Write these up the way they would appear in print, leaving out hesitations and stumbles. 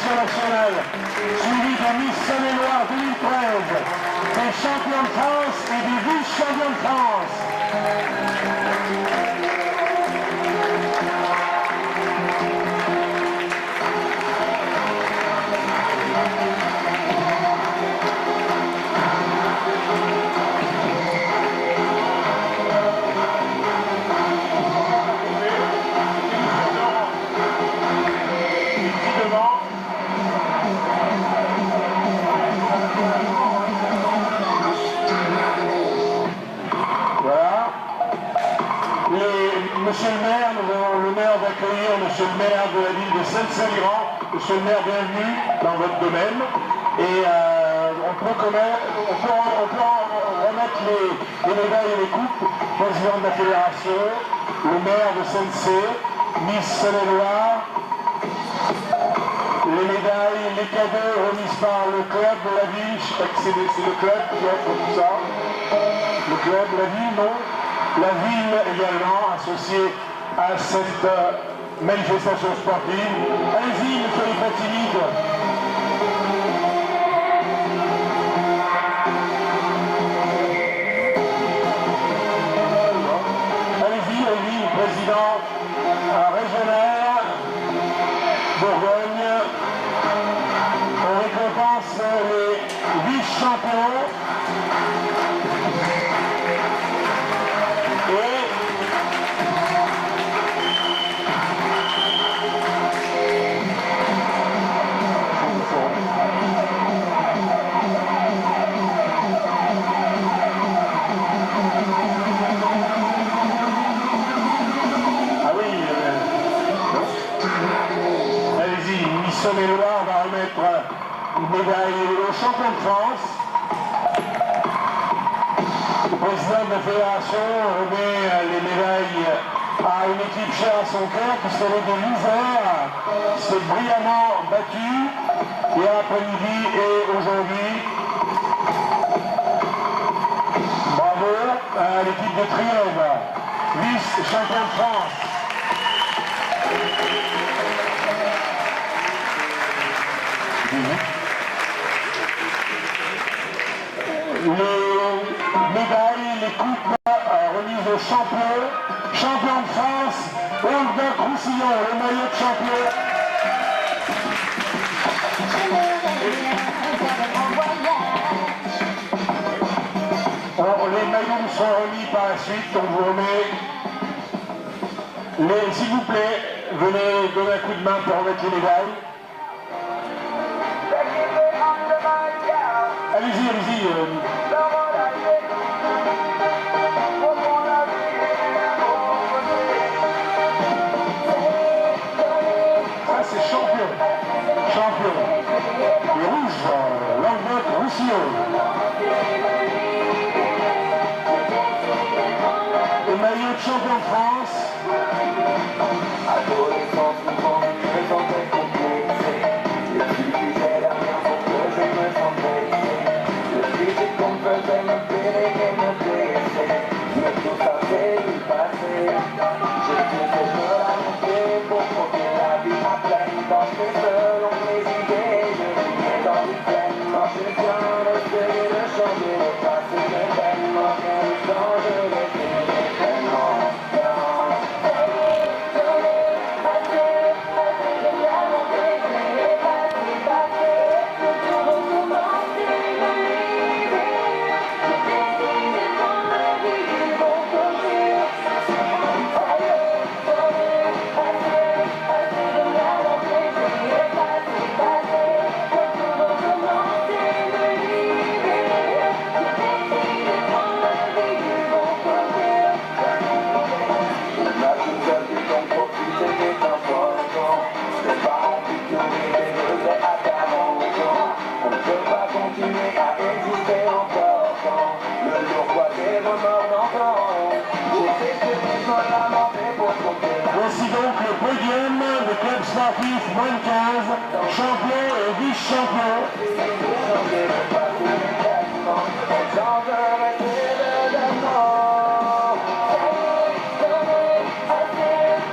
représentation nationale, suivi de Miss Saône-et-Loire 2013, des champions de France et des vice-champions de France. Monsieur le maire, nous avons l'honneur d'accueillir monsieur le maire de la ville de Saint-Salyran. Monsieur le maire, bienvenue dans votre domaine. Et on peut remettre les médailles et les coupes. Président de la fédération, le maire de Saint-Cé, Miss Saône-et-Loire, les médailles, les cadeaux remis par le club de la ville. Je sais pas que c'est le club qui offre tout ça. Le club, la ville, non? La ville également associée à cette manifestation sportive. Allez-y, ne soyez pas timide. Allez-y, président régional Bourgogne. On récompense les vice-champions. Saône-et-Loire va remettre une médaille au champion de France. Le président de la fédération remet les médailles à une équipe chère à son cœur qui serait de l'Isère, qui s'est brillamment battue hier après-midi et aujourd'hui. Bravo à l'équipe de Trièves, vice-champion de France. Les médailles, les coupes remises aux champions de France, Olga Roussillon, le maillot de champion. Les maillots sont remis par la suite, on vous remet. S'il vous plaît, venez donner un coup de main pour remettre les médailles. Allez-y, allez-y. Ça, c'est champion. Champion. Les rouges, Languedoc, Roussillon. Le maillot de champion de France. Voici donc le podium de club sportif moins de 15, champion et vice-champion.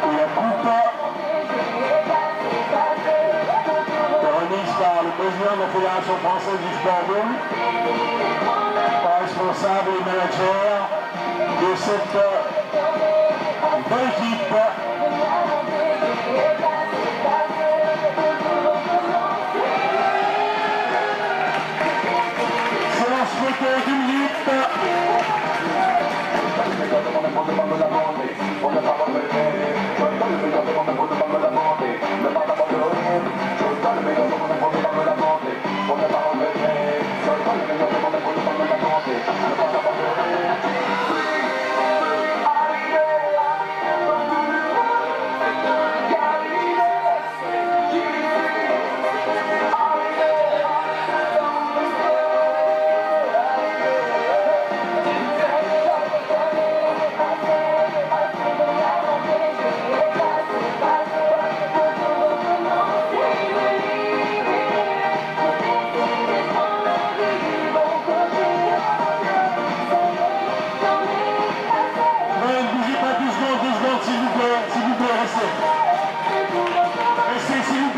Et la coupe le président de la Fédération française du sport boule, responsable et manager de cette belle équipe. Séance photo d'1 minute.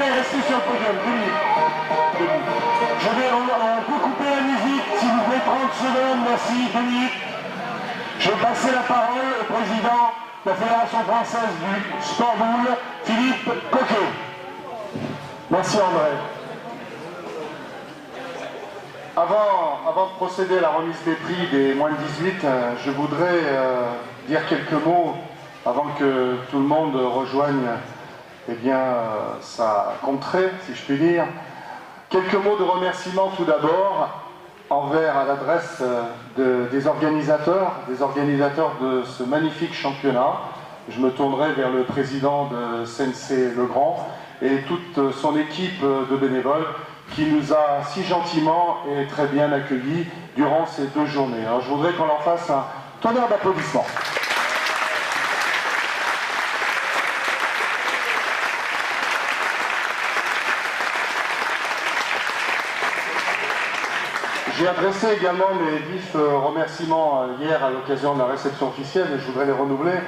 Restez sur le podium, 2 minutes. On peut couper la musique, s'il vous plaît, 30 secondes, merci, 2 minutes. Je vais passer la parole au président de la Fédération française du sport boule, Philippe Coquet. Merci André. Avant de procéder à la remise des prix des moins de 18, je voudrais dire quelques mots avant que tout le monde rejoigne sa contrée, si je puis dire. Quelques mots de remerciement tout d'abord à l'adresse des organisateurs de ce magnifique championnat. Je me tournerai vers le président de Sensei Legrand et toute son équipe de bénévoles qui nous a si gentiment et très bien accueillis durant ces 2 journées. Alors je voudrais qu'on leur fasse un tonnerre d'applaudissements. J'ai adressé également mes vifs remerciements hier à l'occasion de la réception officielle et je voudrais les renouveler.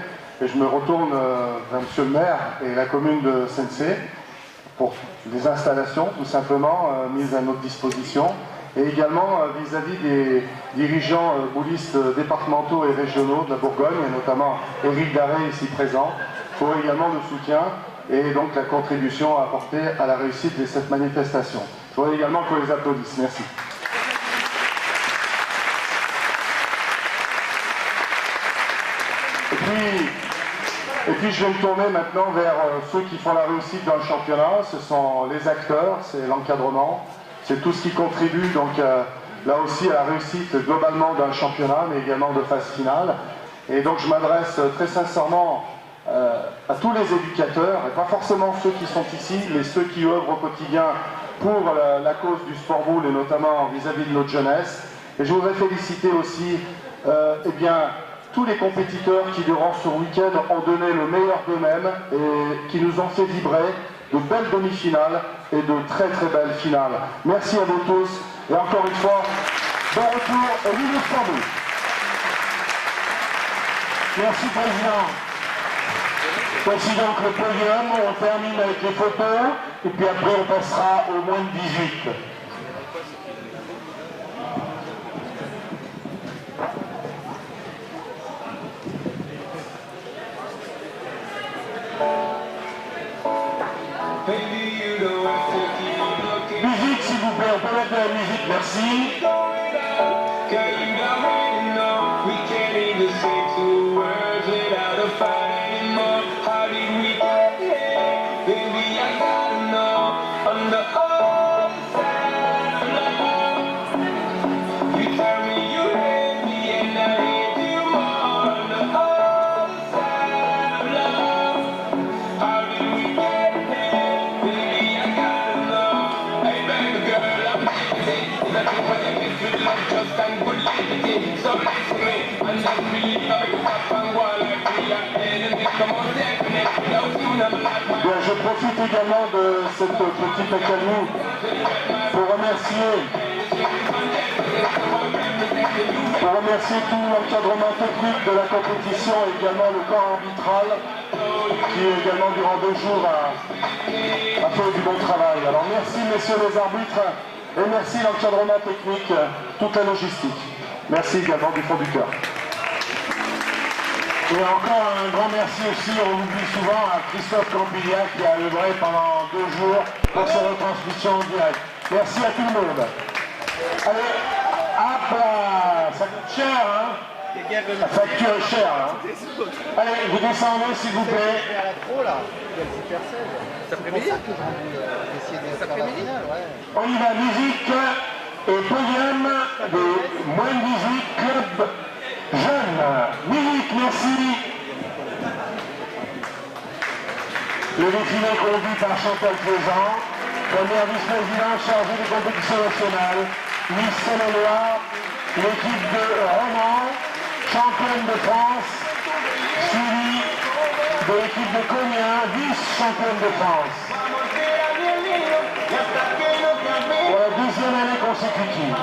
Et je me retourne vers Monsieur le maire et la commune de Sensei pour les installations tout simplement mises à notre disposition et également vis-à-vis des dirigeants boulistes départementaux et régionaux de la Bourgogne et notamment Éric Daré ici présent pour également le soutien et donc la contribution apportée à la réussite de cette manifestation. Je voudrais également qu'on les applaudisse. Merci. Et puis je vais me tourner maintenant vers ceux qui font la réussite dans le championnat. Ce sont les acteurs, c'est l'encadrement, c'est tout ce qui contribue donc là aussi à la réussite globalement d'un championnat, mais également de phase finale. Et donc je m'adresse très sincèrement à tous les éducateurs, et pas forcément ceux qui sont ici, mais ceux qui œuvrent au quotidien pour la cause du sport boule et notamment vis-à-vis de notre jeunesse. Et je voudrais féliciter aussi tous les compétiteurs qui, durant ce week-end, ont donné le meilleur d'eux-mêmes et qui nous ont fait vibrer de belles demi-finales et de très très belles finales. Merci à vous tous et encore une fois, bon retour et vive le sport boule. Merci Président. Voici donc le podium, on termine avec les photos et puis après on passera au moins de 18. Musique s'il vous plaît, on peut mettre de la musique, merci. Bien, je profite également de cette petite accalmie pour remercier tout l'encadrement technique de la compétition et également le corps arbitral qui également durant 2 jours a fait du bon travail. Alors merci messieurs les arbitres et merci l'encadrement technique, toute la logistique. Merci également du fond du cœur. Et encore un grand merci aussi, on oublie souvent, à Christophe Campignac qui a œuvré pendant 2 jours pour sa retransmission en direct. Merci à tout le monde. Allez, hop là, ça coûte cher, hein? La facture est chère, hein? Allez, vous descendez s'il vous plaît. On y va, musique et podium des moins de 18 clubs jeunes. Musique, merci. Le défilé conduit par Chantal Plaisant, première vice-présidente chargée des compétitions nationales, Miss Saône-et-Loire, l'équipe de Romans, championne de France, suivie de l'équipe de Cognac, vice-championne de France. Pour la 2e année consécutive.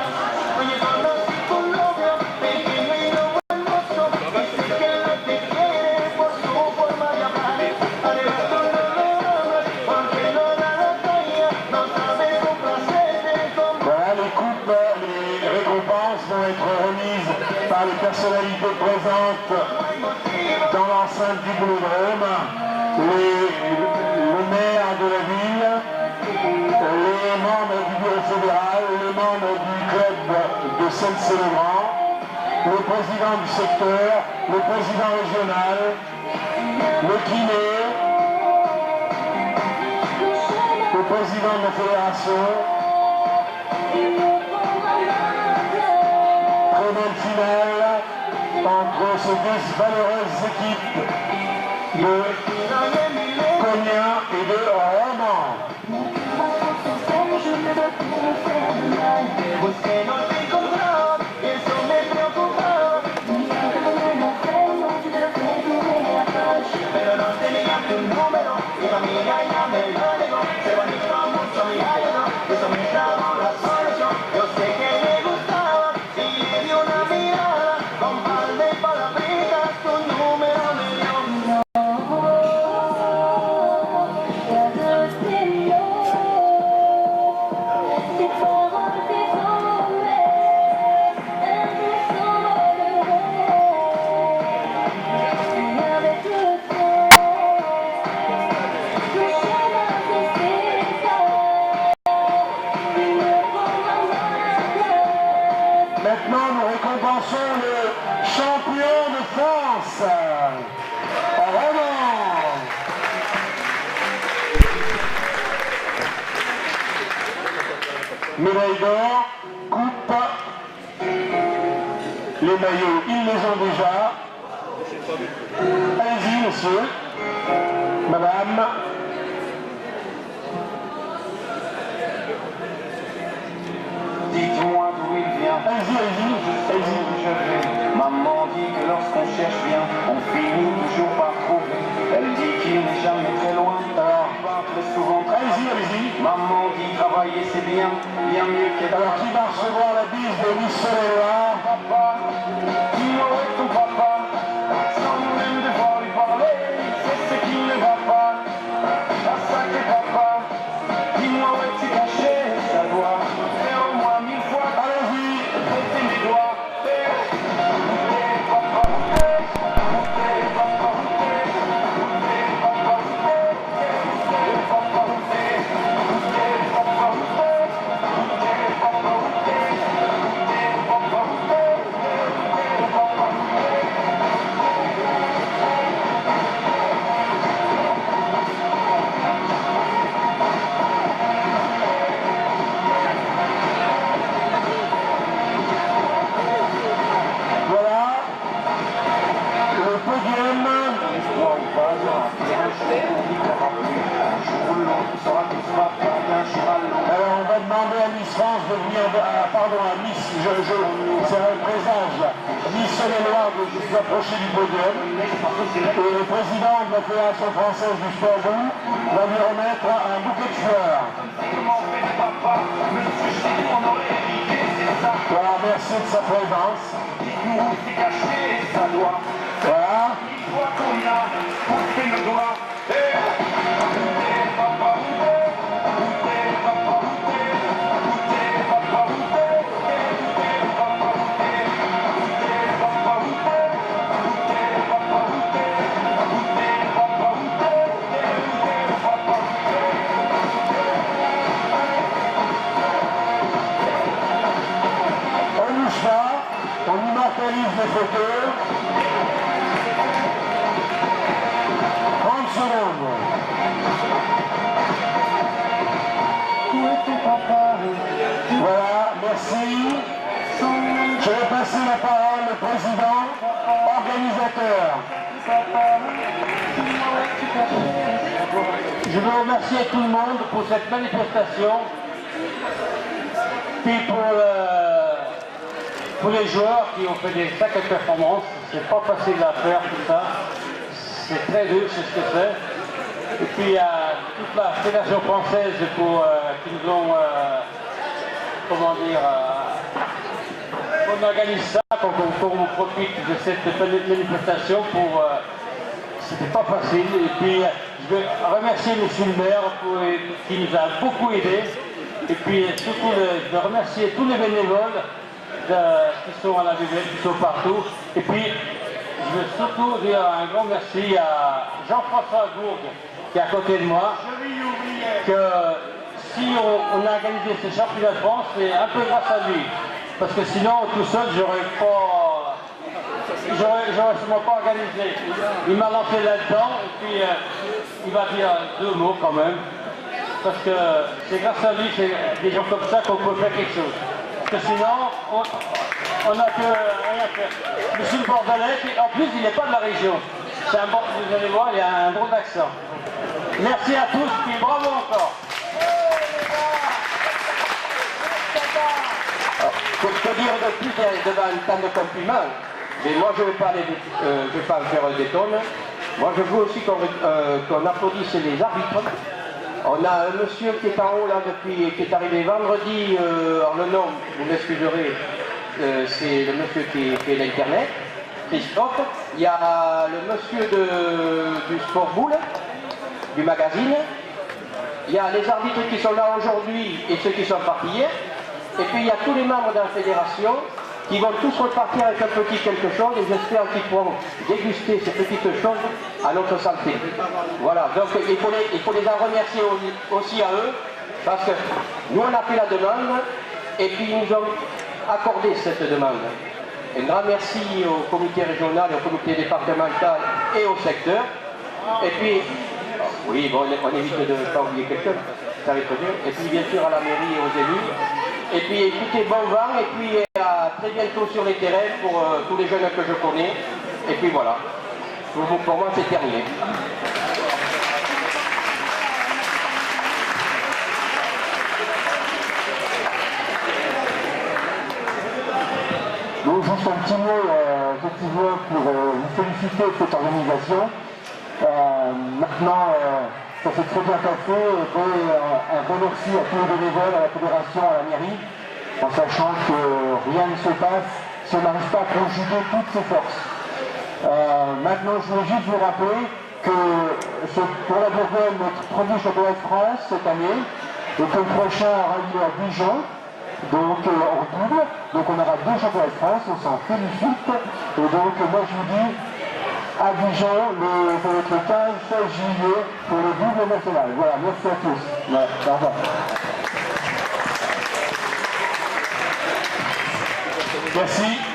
Par les personnalités présentes dans l'enceinte du Boulodrome, le maire de la ville, les membres du bureau fédéral, les membres du club de Seine-Saint-Laurent, le président du secteur, le président régional, le kiné, le président de la fédération. Belle finale entre ces 2 valeureuses équipes de Cognac et de Romans. Maintenant, nous récompensons le champion de France, Romans. Médaille d'or, coupe, les maillots, ils les ont déjà. Allez-y, monsieur, madame. Dites-moi d'où il vient. Allez-y. Maman dit que lorsqu'on cherche bien, on finit toujours par trouver. Elle dit qu'il n'est jamais très loin. Alors, On parle très souvent. allez-y. Maman dit travailler c'est bien, bien mieux qu'être. Alors, qui va recevoir la bise de Miss Saône-et-Loire? Papa, dis-moi où est ton papa? Sans même devoir lui parler, c'est ce qui ne va pas. La sacré papa, dis-moi où est-tu caché? Ça doit faire au moins 1000 fois. Allez-y. Prêter mes doigts. Alors on va demander à Miss France de venir, à Miss, c'est un présage, Miss Saône-et-Loire de s'approcher du podium. Et le président de la Fédération française du sport roux va lui remettre un bouquet de fleurs. Voilà, merci de sa présence. Voilà. des photos. 30 secondes. Voilà, merci. Je vais passer la parole au président, organisateur. Je veux remercier tout le monde pour cette manifestation, puis pour les joueurs qui ont fait des sacrées performances. C'est pas facile à faire tout ça, c'est très dur, c'est ce que c'est. Et puis à toute la fédération française qui nous ont, comment dire, on organise ça, qu'on profite de cette manifestation pour... C'était pas facile. Et puis je veux remercier M. le maire qui nous a beaucoup aidés. Et puis surtout je veux remercier tous les bénévoles qui sont à la BBL, qui sont partout. Et puis je veux surtout dire un grand merci à Jean-François Gourde qui est à côté de moi. Que si on a organisé ce championnat de France, c'est un peu grâce à lui. Parce que sinon tout seul j'aurais sûrement pas organisé. Il m'a lancé là-dedans et puis il va dire 2 mots quand même. Parce que c'est grâce à lui, c'est des gens comme ça qu'on peut faire quelque chose. Parce que sinon, on n'a que rien à faire. Monsieur le Bordelais, en plus il n'est pas de la région. C'est un bon, vous allez voir, il a un drôle d'accent. Merci à tous, puis bravo encore. Que dire de plus devant tant de compliments? Mais moi je ne vais pas en faire des tonnes. Moi je veux aussi qu'on applaudisse les arbitres. On a un monsieur qui est en haut là qui est arrivé vendredi, alors le nom, vous m'excuserez, c'est le monsieur qui fait l'internet, Christophe. Il y a le monsieur du Sport Boule, du magazine. Il y a les arbitres qui sont là aujourd'hui et ceux qui sont partis hier. Et puis il y a tous les membres de la fédération qui vont tous repartir avec un petit quelque chose et j'espère qu'ils pourront déguster ces petites choses à notre santé. Voilà, donc il faut les en remercier aussi à eux parce que nous on a fait la demande et puis ils nous ont accordé cette demande. Un grand merci au comité régional, au comité départemental et au secteur. Et puis, oui, bon, on évite de ne pas oublier quelqu'un, ça va être dur. Et puis bien sûr à la mairie et aux élus. Et puis écoutez, bon vent, et puis à très bientôt sur les terrains pour tous les jeunes que je connais. Et puis voilà, pour moi c'est terminé. Donc juste un petit mot effectivement pour vous féliciter de cette organisation. Maintenant, ça s'est très bien passé et un gros merci à tous les bénévoles, à la fédération, à la mairie, en sachant que rien ne se passe si on n'arrive pas à conjuguer toutes ses forces. Maintenant, je voulais juste vous rappeler que c'est pour la Bourgogne notre premier championnat de France cette année et que le prochain aura lieu à Dijon. Donc en double, donc on aura 2 championnats de France, on s'en félicite. Et donc moi je vous dis à Dijon, ça va être le 15-16 juillet pour le double national. Voilà, merci à tous. Ouais, au revoir. Merci.